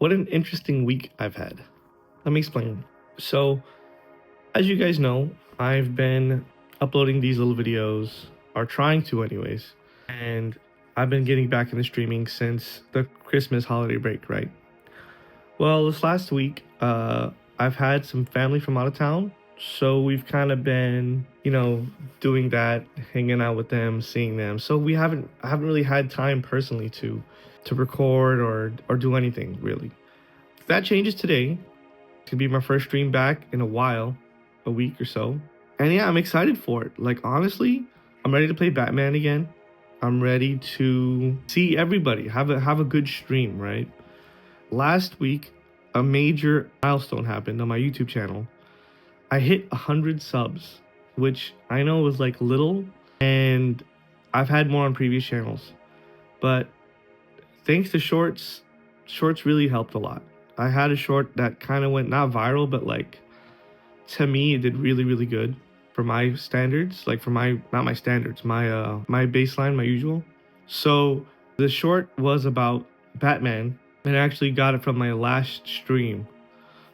What an interesting week I've had. Let me explain. So, as you guys know, I've been uploading these little videos, or trying to, anyways, and I've been getting back into streaming since the Christmas holiday break, right? Well, this last week, I've had some family from out of town, so we've kind of been, doing that, hanging out with them, seeing them. So I haven't really had time personally to record or do anything really. That changes today. It's gonna be my first stream back in a while, a week or so. And yeah, I'm excited for it. Like honestly, I'm ready to play Batman again. I'm ready to see everybody, have a good stream, right? Last week, a major milestone happened on my YouTube channel. I hit 100 subs, which I know was like little, and I've had more on previous channels. But thanks to shorts really helped a lot. I had a short that kind of went not viral, but like to me, it did really, really good for my standards, like for my, not my standards, my baseline, my usual. So the short was about Batman, and I actually got it from my last stream.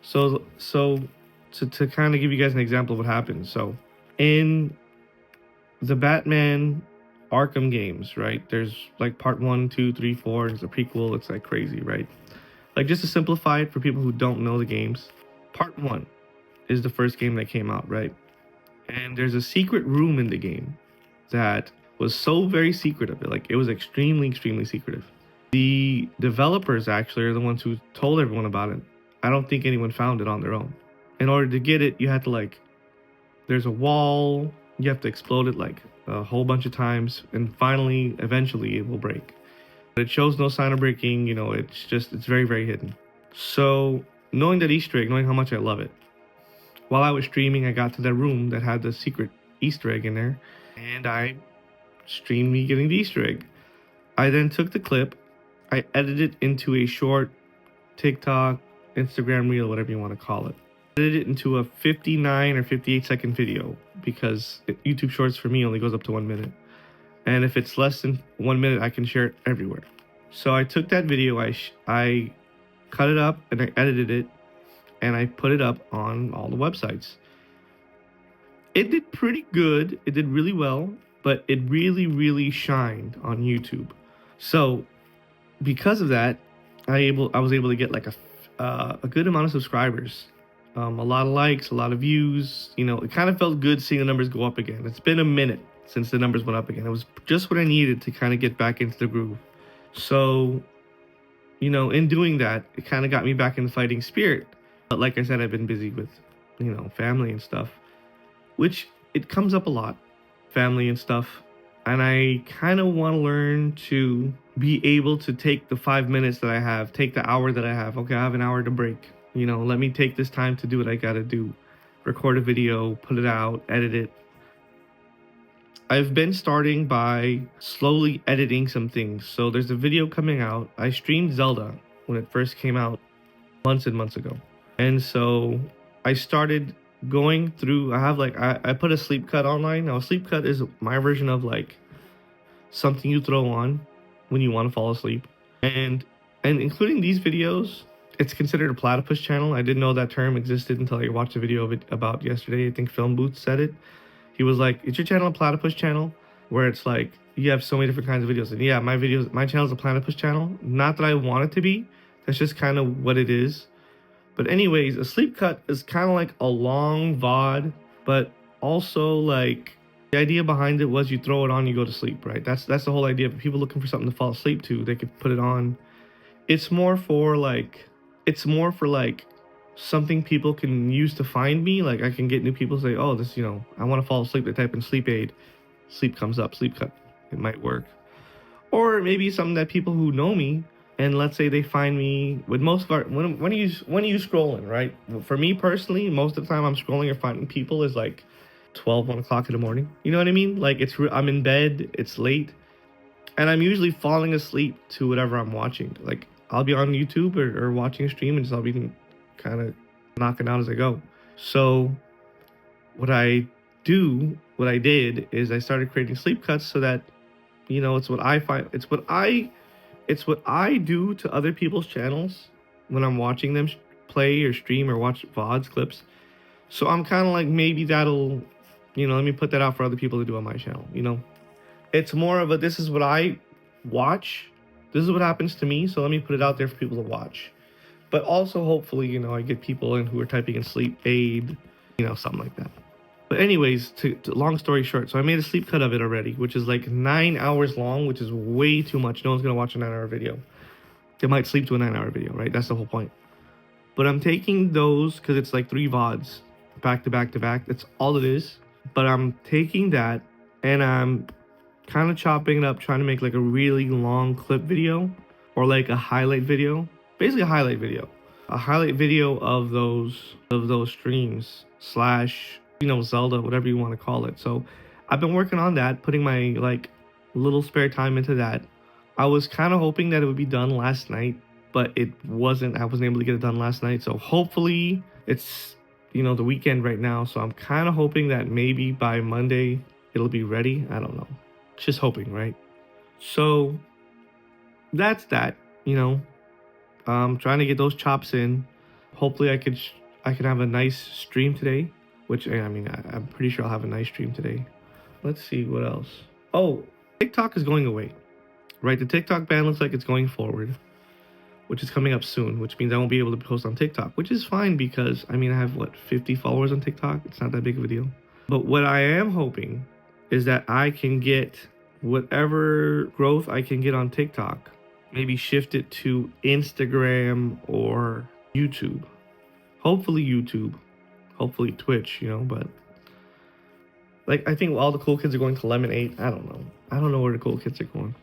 So to kind of give you guys an example of what happened. So in the Batman Arkham games, right? There's like part 1, 2, 3, 4. It's a prequel. It's like crazy, right? Like just to simplify it for people who don't know the games, part 1 is the first game that came out, right? And there's a secret room in the game that was so very secretive. Like it was extremely, extremely secretive. The developers actually are the ones who told everyone about it. I don't think anyone found it on their own. In order to get it, you had to like, there's a wall, you have to explode it like a whole bunch of times, and finally, eventually it will break. But it shows no sign of breaking, it's very, very hidden. So knowing that Easter egg, knowing how much I love it, while I was streaming, I got to that room that had the secret Easter egg in there, and I streamed me getting the Easter egg. I then took the clip, I edited it into a short TikTok, Instagram reel, whatever you want to call it. I edited it into a 59 or 58 second video because YouTube Shorts for me only goes up to 1 minute. And if it's less than 1 minute, I can share it everywhere. So I took that video, I cut it up and I edited it, and I put it up on all the websites. It did pretty good. It did really well, but it really, really shined on YouTube. So because of that, I was able to get like a good amount of subscribers, a lot of likes, a lot of views. It kind of felt good seeing the numbers go up again. It's been a minute since the numbers went up again. It was just what I needed to kind of get back into the groove. So, in doing that, it kind of got me back in the fighting spirit. But like I said, I've been busy with, family and stuff, which it comes up a lot, family and stuff. And I kind of want to learn to be able to take the 5 minutes that I have, take the hour that I have. Okay, I have an hour to break. Let me take this time to do what I got to do. Record a video, put it out, edit it. I've been starting by slowly editing some things. So there's a video coming out. I streamed Zelda when it first came out months and months ago. And so I started going through, I put a sleep cut online. Now a sleep cut is my version of like something you throw on when you want to fall asleep. And including these videos, it's considered a platypus channel. I didn't know that term existed until I watched a video of it about yesterday. I think Film Booth said it. He was like, "Is your channel a platypus channel?" Where it's like, you have so many different kinds of videos. And yeah, my channel is a platypus channel. Not that I want it to be. That's just kind of what it is. But anyways, a sleep cut is kind of like a long VOD, but also like the idea behind it was you throw it on, you go to sleep, right? That's the whole idea. For people looking for something to fall asleep to, they could put it on. It's more for like something people can use to find me. Like I can get new people say, oh, this, I want to fall asleep. They type in sleep aid, sleep comes up, sleep cut. It might work. Or maybe something that people who know me, and let's say they find me with most of our, when are you scrolling, right? For me personally, most of the time I'm scrolling or finding people is like 12, 1 o'clock in the morning. You know what I mean? Like I'm in bed, it's late, and I'm usually falling asleep to whatever I'm watching. Like I'll be on YouTube or watching a stream, and just I'll be kind of knocking out as I go. So what I did is I started creating sleep cuts so that, it's what I find, it's what I do to other people's channels when I'm watching them play or stream or watch VODs clips. So I'm kind of like, maybe that'll, let me put that out for other people to do on my channel. It's more of a, this is what I watch. This is what happens to me. So let me put it out there for people to watch. But also, hopefully, I get people in who are typing in sleep aid, something like that. But anyways, to long story short, so I made a sleep cut of it already, which is like 9 hours long, which is way too much. No one's going to watch a 9-hour video. They might sleep to a 9-hour video, right? That's the whole point. But I'm taking those because it's like 3 VODs back to back to back. That's all it is. But I'm taking that and I'm kind of chopping it up, trying to make like a really long clip video or like a highlight video. Basically a highlight video. A highlight video of those streams slash, Zelda, whatever you want to call it. So I've been working on that, putting my like little spare time into that. I was kind of hoping that it would be done last night, but it wasn't. I wasn't able to get it done last night. So hopefully it's, the weekend right now. So I'm kind of hoping that maybe by Monday it'll be ready. I don't know. Just hoping, right? So that's that, trying to get those chops in. Hopefully I could have a nice stream today, which I'm pretty sure I'll have a nice stream today. Let's see what else. Oh, TikTok is going away, right? The TikTok ban looks like it's going forward, which is coming up soon, which means I won't be able to post on TikTok, which is fine because I have 50 followers on TikTok. It's not that big of a deal. But what I am hoping is that I can get whatever growth I can get on TikTok, maybe shift it to Instagram or YouTube. Hopefully YouTube, hopefully Twitch, but like I think all the cool kids are going to Lemon 8. I don't know where the cool kids are going.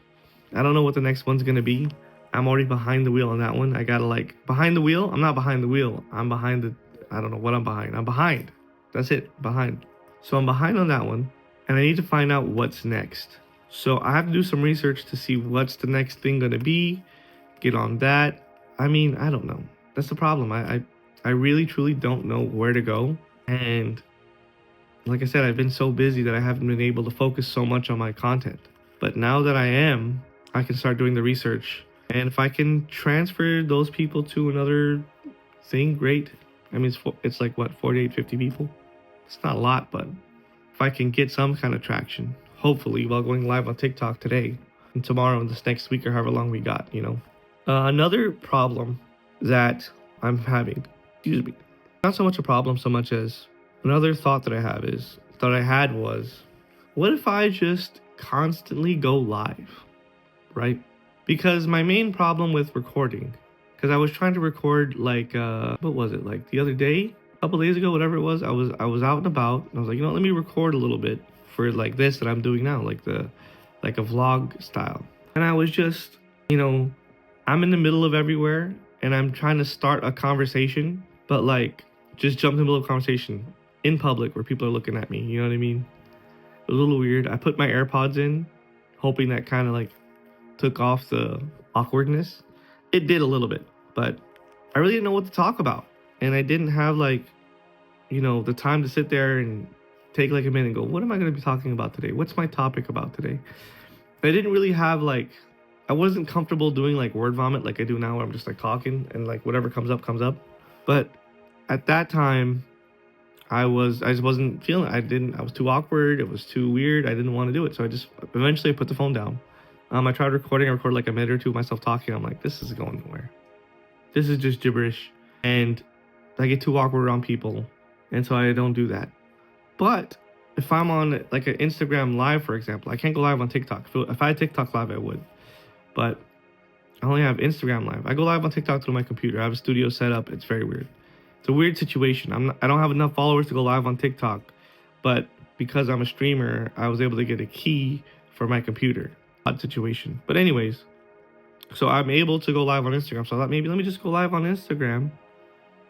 I don't know what the next one's gonna be. I'm already behind the wheel on that one. I gotta behind the wheel. I'm not behind the wheel. I'm behind I don't know what I'm behind. I'm behind. That's it, behind. So I'm behind on that one and I need to find out what's next. So I have to do some research to see what's the next thing gonna be, get on that. I don't know. That's the problem. I really truly don't know where to go. And like I said, I've been so busy that I haven't been able to focus so much on my content. But now that I am, I can start doing the research. And if I can transfer those people to another thing, great. It's like what, 48, 50 people? It's not a lot, but if I can get some kind of traction, hopefully while going live on TikTok today and tomorrow and this next week or however long we got, Another problem that I'm having, not so much a problem so much as another thought that I had was, what if I just constantly go live, right? Because my main problem with recording, because I was trying to record like, what was it, like the other day, a couple days ago, whatever it was, I was out and about, and I was like, let me record a little bit for like this that I'm doing now, like a vlog style. And I was just, I'm in the middle of everywhere, and I'm trying to start a conversation, but like, just jump in the middle of a conversation in public where people are looking at me, you know what I mean? It was a little weird. I put my AirPods in, hoping that kind of like took off the awkwardness. It did a little bit, but I really didn't know what to talk about. And I didn't have the time to sit there and take like a minute and go, what am I going to be talking about today? What's my topic about today? I didn't really have I wasn't comfortable doing like word vomit like I do now, where I'm just like talking and like whatever comes up, comes up. But at that time, I just wasn't feeling it. I was too awkward. It was too weird. I didn't want to do it. So I just eventually put the phone down. I tried recording. I recorded like a minute or two of myself talking. I'm like, this is going nowhere. This is just gibberish. And I get too awkward around people. And so I don't do that. But if I'm on like an Instagram live, for example, I can't go live on TikTok. If I had TikTok live, I would. But I only have Instagram live. I go live on TikTok through my computer. I have a studio set up. It's very weird. It's a weird situation. I don't have enough followers to go live on TikTok. But because I'm a streamer, I was able to get a key for my computer. Odd situation. But anyways, so I'm able to go live on Instagram. So I thought maybe let me just go live on Instagram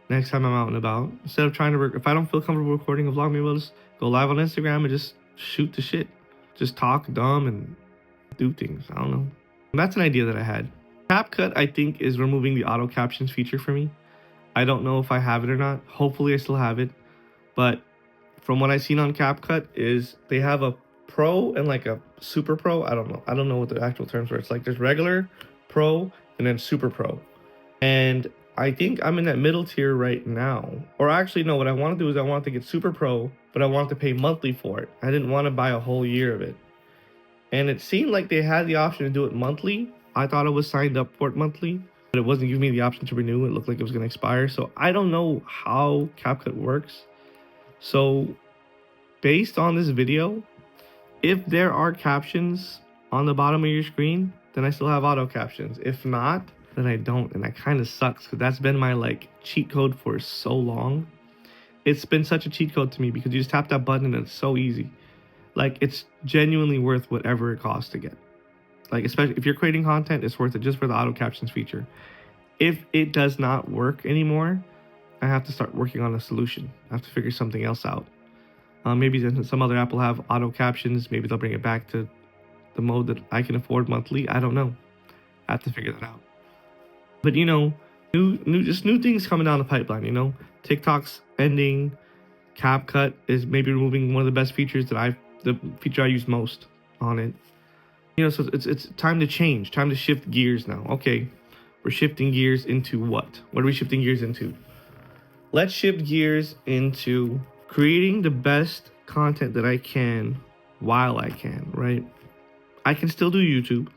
next time I'm out and about. Instead of trying to, if I don't feel comfortable recording a vlog, maybe I'll just go live on Instagram and just shoot the shit. Just talk dumb and do things. I don't know. That's an idea that I had. CapCut, I think, is removing the auto captions feature for me. I don't know if I have it or not. Hopefully I still have it. But from what I've seen on CapCut is they have a pro and like a super pro. I don't know what the actual terms are. It's like there's regular, pro, and then super pro. And I think I'm in that middle tier right now. Or actually, no, what I want to do is I want to get super pro, but I want to pay monthly for it. I didn't want to buy a whole year of it. And it seemed like they had the option to do it monthly. I thought I was signed up for it monthly, but it wasn't giving me the option to renew. It looked like it was going to expire. So I don't know how CapCut works. So based on this video, if there are captions on the bottom of your screen, then I still have auto captions. If not, then I don't, and that kind of sucks because that's been my like cheat code for so long. It's been such a cheat code to me because you just tap that button and it's so easy. Like, it's genuinely worth whatever it costs to get. Like, especially if you're creating content, it's worth it just for the auto captions feature. If it does not work anymore, I have to start working on a solution. I have to figure something else out. Maybe some other app will have auto captions. Maybe they'll bring it back to the mode that I can afford monthly. I don't know. I have to figure that out. But you know, new things coming down the pipeline. You know, TikTok's ending. CapCut is maybe removing one of the best features that the feature I use most on it. You know, so it's time to change, time to shift gears now. Okay, we're shifting gears into what? What are we shifting gears into? Let's shift gears into creating the best content that I can while I can, right? I can still do YouTube.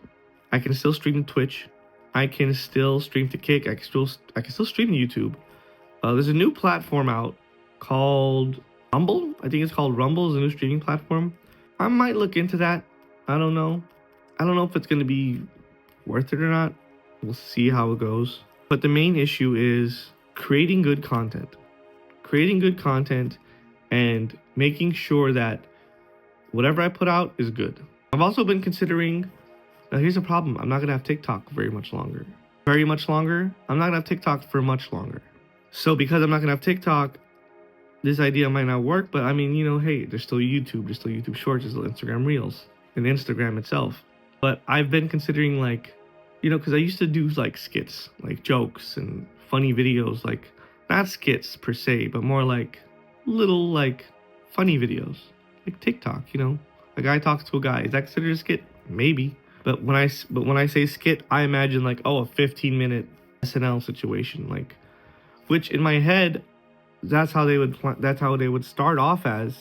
I can still stream to Twitch. I can still stream to Kick. I can still stream to YouTube. There's a new platform out called Rumble. I think it's called Rumble. Is a new streaming platform. I might look into that. I don't know. I don't know if it's going to be worth it or not. We'll see how it goes. But the main issue is creating good content. Creating good content and making sure that whatever I put out is good. I've also been considering, now here's a problem. I'm not going to have TikTok very much longer. Very much longer. I'm not going to have TikTok for much longer. So because I'm not going to have TikTok, this idea might not work. But I mean, you know, hey, there's still YouTube. There's still YouTube Shorts. There's still Instagram Reels and Instagram itself. But I've been considering, like, you know, because I used to do like skits, like jokes and funny videos, like not skits per se, but more like little like funny videos, like TikTok, you know. A guy talks to a guy. Is that considered a skit? Maybe. But when I say skit, I imagine like, oh, a 15-minute SNL situation, like, which in my head, that's how they would start off as.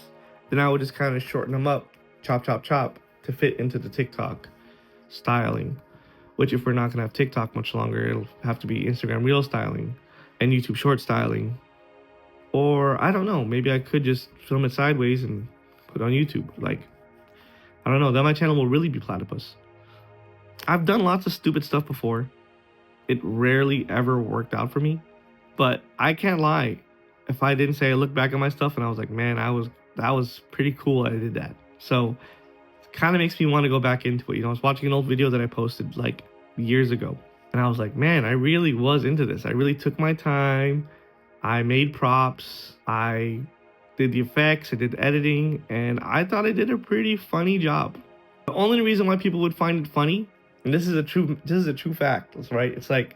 Then I would just kind of shorten them up, chop, chop, chop, to fit into the TikTok styling. Which, if we're not gonna have TikTok much longer, it'll have to be Instagram Reel styling and YouTube Short styling. Or I don't know, maybe I could just film it sideways and put it on YouTube. Like, I don't know, then my channel will really be platypus. I've done lots of stupid stuff before. It rarely ever worked out for me. But I can't lie. If I didn't say I looked back at my stuff and I was like, man, that was pretty cool I did that. So it kind of makes me want to go back into it. You know, I was watching an old video that I posted like years ago. And I was like, man, I really was into this. I really took my time. I made props. I did the effects. I did the editing. And I thought I did a pretty funny job. The only reason why people would find it funny, and this is a true fact, right? It's like,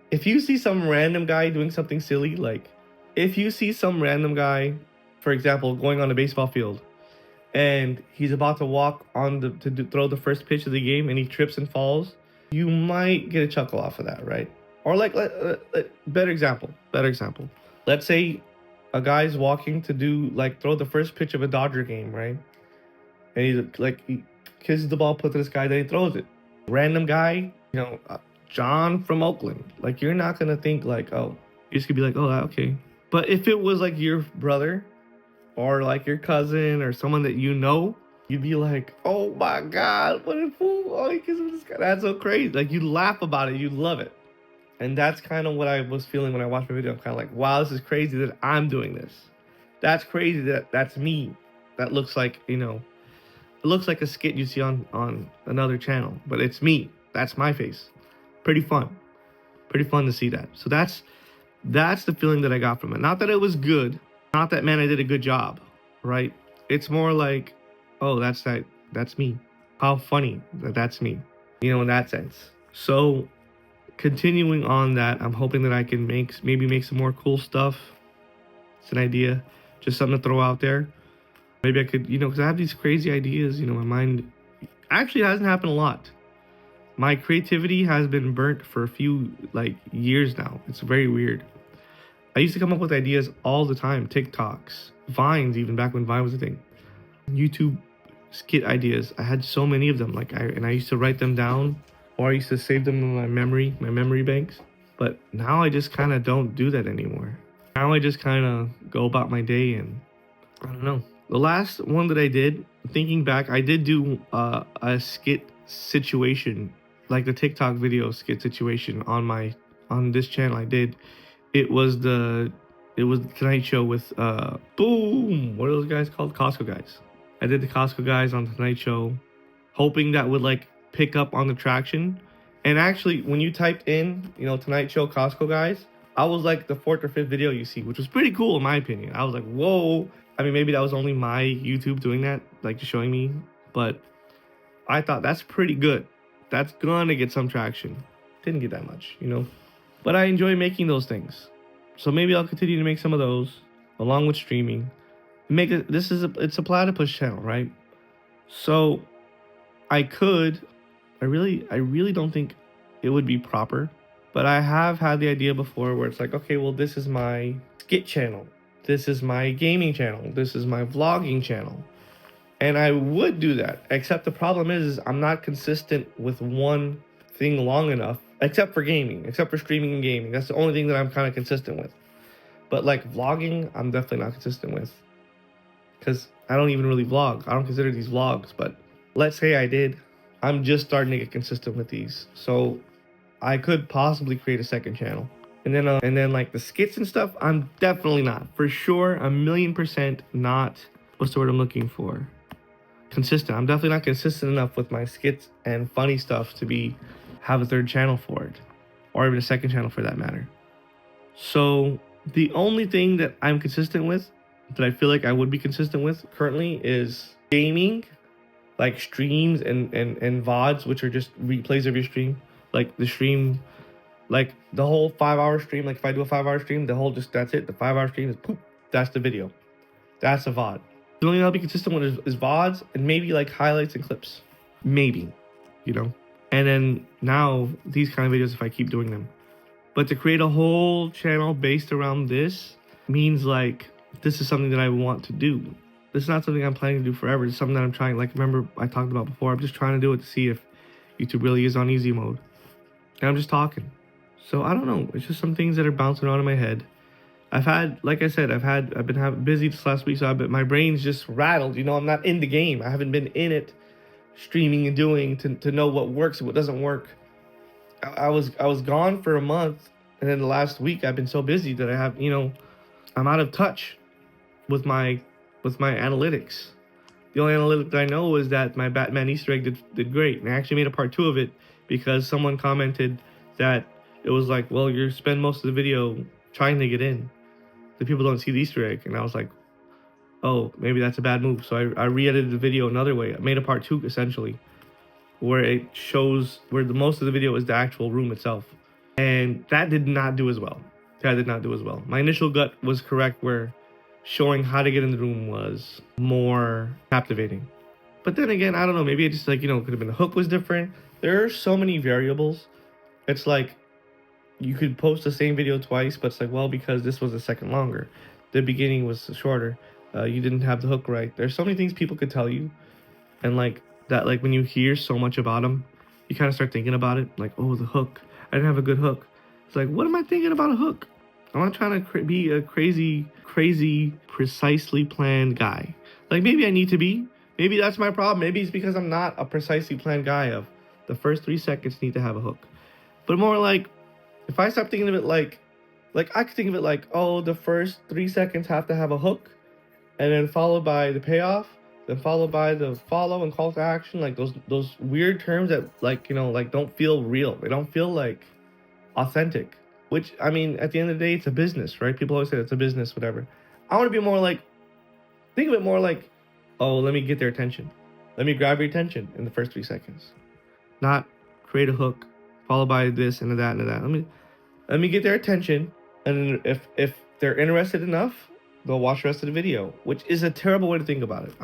if you see some random guy doing something silly, like if you see some random guy, for example, going on a baseball field and he's about to walk on throw the first pitch of the game and he trips and falls, you might get a chuckle off of that, right? Or like, better example. Let's say a guy's walking to throw the first pitch of a Dodger game, right? And he kisses the ball, puts to this guy, then he throws it. Random guy, you know, John from Oakland. Like, you're not gonna think like, oh, you're just gonna be like, oh, okay. But if it was like your brother or like your cousin or someone that you know, you'd be like, oh my God, what a fool. Oh, he kissed this guy. That's so crazy. Like, you laugh about it, you love it. And that's kind of what I was feeling when I watched my video. I'm kind of like, wow, this is crazy that I'm doing this. That's crazy that's me. That looks like, you know, it looks like a skit you see on another channel, but it's me. That's my face. Pretty fun to see that. So that's the feeling that I got from it. Not that it was good, not that, man, I did a good job, right? It's more like, oh, that's me. How funny that's me, you know, in that sense. So continuing on that, I'm hoping that I can maybe make some more cool stuff. It's an idea, just something to throw out there. Maybe I could, you know, because I have these crazy ideas, you know, my mind actually hasn't happened a lot. my creativity has been burnt for a few like years now. It's very weird. I used to come up with ideas all the time, TikToks, Vines, even back when Vine was a thing, YouTube skit ideas. I had so many of them. I used to write them down, or I used to save them in my memory banks. But now I just kind of don't do that anymore. Now I just kind of go about my day, and I don't know. The last one that I did, thinking back, I did do a skit situation, like the TikTok video skit situation on this channel. I did. It was the Tonight Show with boom. What are those guys called? Costco guys. I did the Costco guys on the Tonight Show, hoping that would like pick up on the traction. And actually, when you typed in, Tonight Show Costco guys, I was like the 4th or 5th video you see, which was pretty cool in my opinion. I was like, whoa. I mean, maybe that was only my YouTube doing that, like just showing me, but I thought that's pretty good. That's gonna get some traction. Didn't get that much, but I enjoy making those things. So maybe I'll continue to make some of those along with streaming. It's a platypus channel, right? So I really don't think it would be proper, but I have had the idea before where it's like, okay, well, this is my skit channel. This is my gaming channel. This is my vlogging channel. And I would do that, except the problem is I'm not consistent with one thing long enough, except for gaming, except for streaming and gaming. That's the only thing that I'm kind of consistent with. But like vlogging, I'm definitely not consistent with, because I don't even really vlog. I don't consider these vlogs, but let's say I did. I'm just starting to get consistent with these. So I could possibly create a second channel. And then like the skits and stuff, I'm definitely not. For sure, 1,000,000% not, what's the word I'm looking for? Consistent. I'm definitely not consistent enough with my skits and funny stuff to have a third channel for it, or even a second channel for that matter. So the only thing that I'm consistent with, that I feel like I would be consistent with currently, is gaming, like streams and VODs, which are just replays of your stream. Like the stream, like the whole 5-hour stream, like if I do a 5-hour stream, that's it. The 5-hour stream is poop. That's the video. That's a VOD. The only thing I'll be consistent with is VODs and maybe like highlights and clips. Maybe, And then now these kind of videos if I keep doing them. But to create a whole channel based around this means like this is something that I want to do. This is not something I'm planning to do forever. It's something that I'm trying, like remember I talked about before, I'm just trying to do it to see if YouTube really is on easy mode. And I'm just talking. So I don't know. It's just some things that are bouncing around in my head. I've had, like I said, I've been busy this last week, so my brain's just rattled. I'm not in the game. I haven't been in it, streaming and doing to know what works and what doesn't work. I was gone for a month, and then the last week I've been so busy that I'm out of touch with my analytics. The only analytic that I know is that my Batman Easter egg did great, and I actually made a part 2 of it because someone commented that it was like, well, you spend most of the video trying to get in. The people don't see the Easter egg, and I was like, oh, maybe that's a bad move. So I re-edited the video another way. I made a part 2 essentially, where it shows where the most of the video is the actual room itself, and that did not do as well. My initial gut was correct, where showing how to get in the room was more captivating. But then again, I don't know. Maybe it just could have been the hook was different. There are so many variables. It's like you could post the same video twice, but it's like, well, because this was a second longer, the beginning was shorter, you didn't have the hook right. There's so many things people could tell you, and like that, like when you hear so much about them, you kind of start thinking about it, like, oh, the hook, I didn't have a good hook. It's like, what am I thinking about a hook? I'm not trying to be a crazy, precisely planned guy. Like maybe I need to be. Maybe that's my problem. Maybe it's because I'm not a precisely planned guy of the first 3 seconds need to have a hook. But more like, if I start thinking of it like I could think of it like, oh, the first 3 seconds have to have a hook, and then followed by the payoff, then followed by the follow and call to action, like those weird terms that like don't feel real. They don't feel like authentic. Which, I mean, at the end of the day, it's a business, right? People always say it's a business, whatever. I want to be more like, think of it more like, oh, let me get their attention. Let me grab your attention in the first 3 seconds. Not create a hook, followed by this and that and that. Let me get their attention, and if they're interested enough, they'll watch the rest of the video, which is a terrible way to think about it.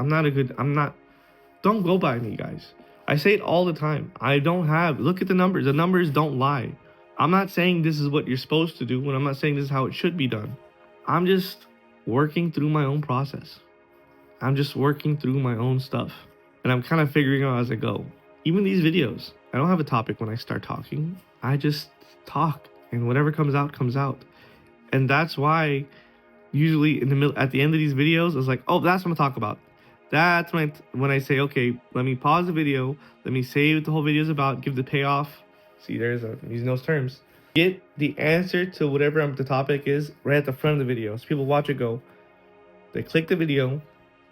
Don't go by me, guys. I say it all the time. Look at the numbers. The numbers don't lie. I'm not saying this is what you're supposed to do, and I'm not saying this is how it should be done. I'm just working through my own process. I'm just working through my own stuff. And I'm kind of figuring out as I go. Even these videos, I don't have a topic when I start talking. I just talk, and whatever comes out, comes out. And that's why usually at the end of these videos, it's like, oh, that's what I'm gonna talk about. That's when I say, okay, let me pause the video. Let me say what the whole video is about. Give the payoff. See, I'm using those terms. Get the answer to whatever the topic is right at the front of the video. So people watch it, they click the video.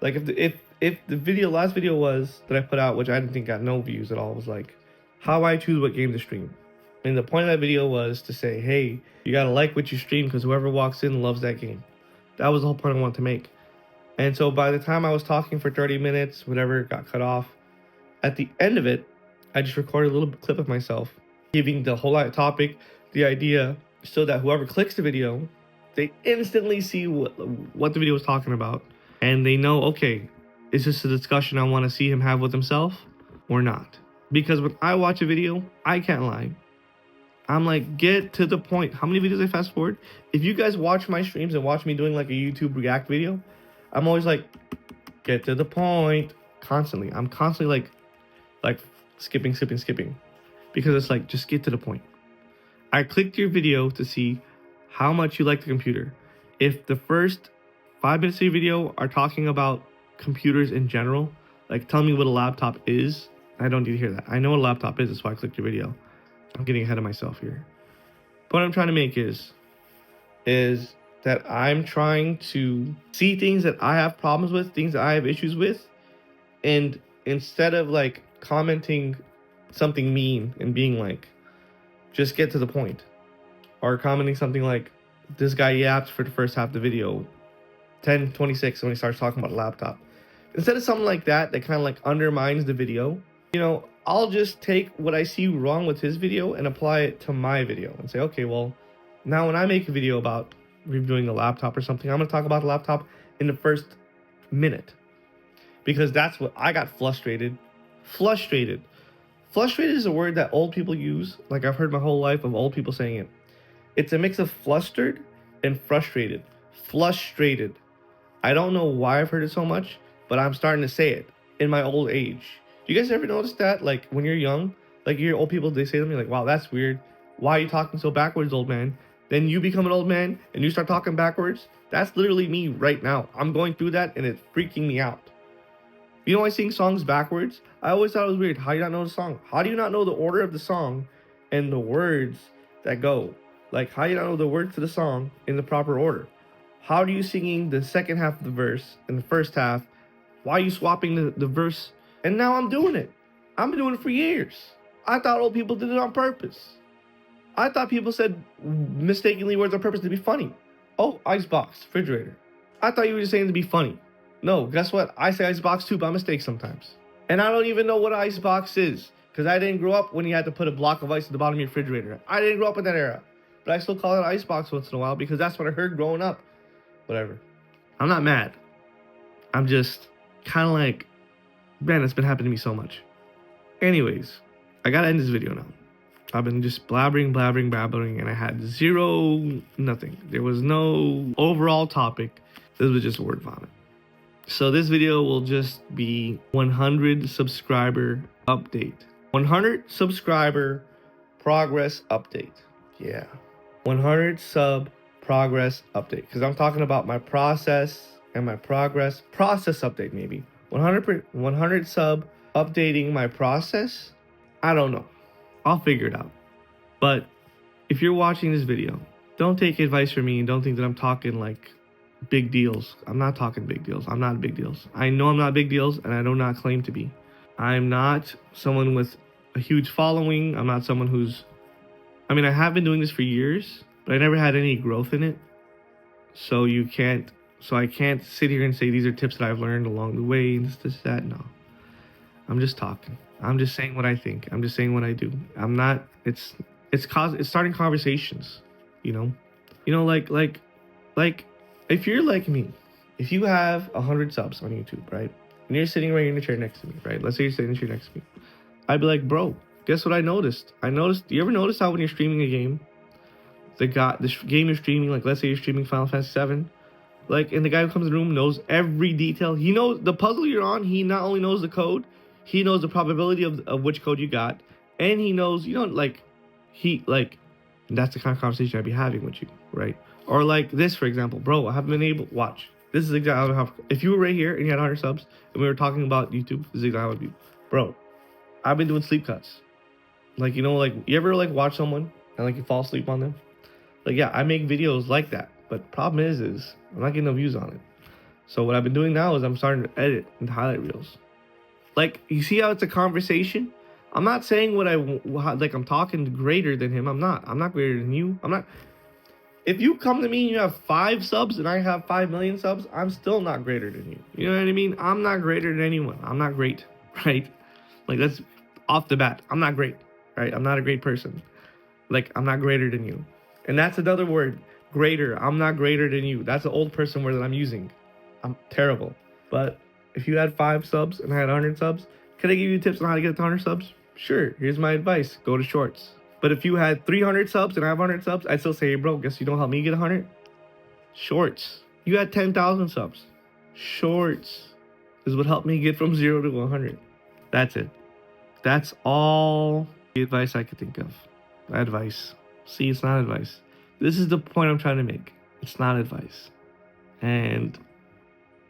Like if the last video was that I put out, which I didn't think got no views at all, was like how I choose what game to stream. And the point of that video was to say, hey, you gotta like what you stream because whoever walks in loves that game. That was the whole point I wanted to make. And so by the time I was talking for 30 minutes, whatever, got cut off. At the end of it, I just recorded a little clip of myself giving the whole topic, the idea, so that whoever clicks the video, they instantly see what the video was talking about. And they know, okay, is this a discussion I want to see him have with himself or not? Because when I watch a video, I can't lie. I'm like, get to the point. How many videos I fast forward? If you guys watch my streams and watch me doing like a YouTube react video, I'm always like, get to the point. Constantly. I'm constantly like skipping. Because it's like, just get to the point. I clicked your video to see how much you like the computer. If the first 5 minutes of your video are talking about computers in general, like tell me what a laptop is, I don't need to hear that. I know what a laptop is, that's why I clicked your video. I'm getting ahead of myself here. But what I'm trying to make is that I'm trying to see things that I have problems with, things that I have issues with, and instead of like commenting something mean and being like, just get to the point, or commenting something like, this guy yapped for the first half of the video, 10:26 when he starts talking about a laptop. Instead of something like that kind of like undermines the video, I'll just take what I see wrong with his video and apply it to my video and say, okay, well, now when I make a video about reviewing a laptop or something, I'm going to talk about the laptop in the first minute. Because that's what I got frustrated. Frustrated is a word that old people use. Like I've heard my whole life of old people saying it. It's a mix of flustered and frustrated. Frustrated. I don't know why I've heard it so much, but I'm starting to say it in my old age. Do you guys ever notice that? Like when you're young, like you hear old people, they say to me like, wow, that's weird. Why are you talking so backwards, old man? Then you become an old man and you start talking backwards. That's literally me right now. I'm going through that and it's freaking me out. I sing songs backwards. I always thought it was weird. How do you not know the song? How do you not know the order of the song and the words that go? Like how do you not know the words to the song in the proper order? How are you singing the second half of the verse and the first half? Why are you swapping the verse? And now I'm doing it. I've been doing it for years. I thought old people did it on purpose. I thought people said mistakenly words on purpose to be funny. Oh, icebox, refrigerator. I thought you were just saying to be funny. No, guess what? I say icebox too by mistake sometimes. And I don't even know what icebox is because I didn't grow up when you had to put a block of ice at the bottom of your refrigerator. I didn't grow up in that era. But I still call it icebox once in a while because that's what I heard growing up. Whatever. I'm not mad. I'm just kind of like, man, it's been happening to me so much. Anyways, I gotta end this video now. I've been just blabbering, and I had nothing. There was no overall topic. This was just word vomit. So this video will just be 100 subscriber update. 100 subscriber progress update. Yeah. 100 sub progress update. Because I'm talking about my process and my process update maybe. 100 sub updating my process. I don't know. I'll figure it out. But if you're watching this video, don't take advice from me and don't think that I'm talking like big deals. I'm not talking big deals. I'm not big deals. I know I'm not big deals and I do not claim to be. I'm not someone with a huge following. I'm not someone I have been doing this for years, but I never had any growth in it. So I can't sit here and say these are tips that I've learned along the way and this, that. No. I'm just talking. I'm just saying what I think. I'm just saying what I do. I'm not, it's starting conversations, like if you're like me, if you have 100 subs on YouTube, right? And you're sitting right in the chair next to me, right? Let's say you're sitting in the chair next to me. I'd be like, bro, guess what I noticed? You ever notice how when you're streaming a game, the game you're streaming, like let's say you're streaming Final Fantasy 7, like, and the guy who comes in the room knows every detail. He knows the puzzle you're on. He not only knows the code, he knows the probability of which code you got, and he knows, that's the kind of conversation I'd be having with you, right? Or like this, for example, bro, I haven't been able, watch. This is exactly how, if you were right here and you had 100 subs and we were talking about YouTube, this is exactly how it would be. Bro, I've been doing sleep cuts. Like, you ever like watch someone and like you fall asleep on them? Like, yeah, I make videos like that. But problem is I'm not getting no views on it. So what I've been doing now is I'm starting to edit into highlight reels. Like, you see how it's a conversation? I'm not saying I'm talking greater than him. I'm not greater than you. I'm not. If you come to me and you have 5 subs and I have 5 million subs, I'm still not greater than you. You know what I mean? I'm not greater than anyone. I'm not great, right? Like, that's off the bat. I'm not great, right? I'm not a great person. Like, I'm not greater than you. And that's another word, greater. I'm not greater than you. That's an old person word that I'm using. I'm terrible. But if you had 5 subs and I had 100 subs, could I give you tips on how to get to 100 subs? Sure, here's my advice. Go to shorts. But if you had 300 subs and I have 100 subs, I'd still say, hey, bro, guess you don't help me get 100? Shorts. You had 10,000 subs. Shorts is what helped me get from 0 to 100. That's it. That's all the advice I could think of. Advice. See, it's not advice. This is the point I'm trying to make. It's not advice. And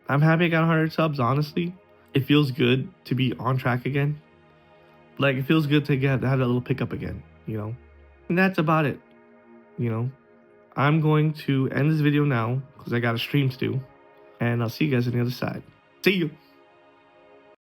I'm happy I got 100 subs, honestly. It feels good to be on track again. Like, it feels good to have that little pickup again, And that's about it, I'm going to end this video now because I got a stream to do. And I'll see you guys on the other side. See you.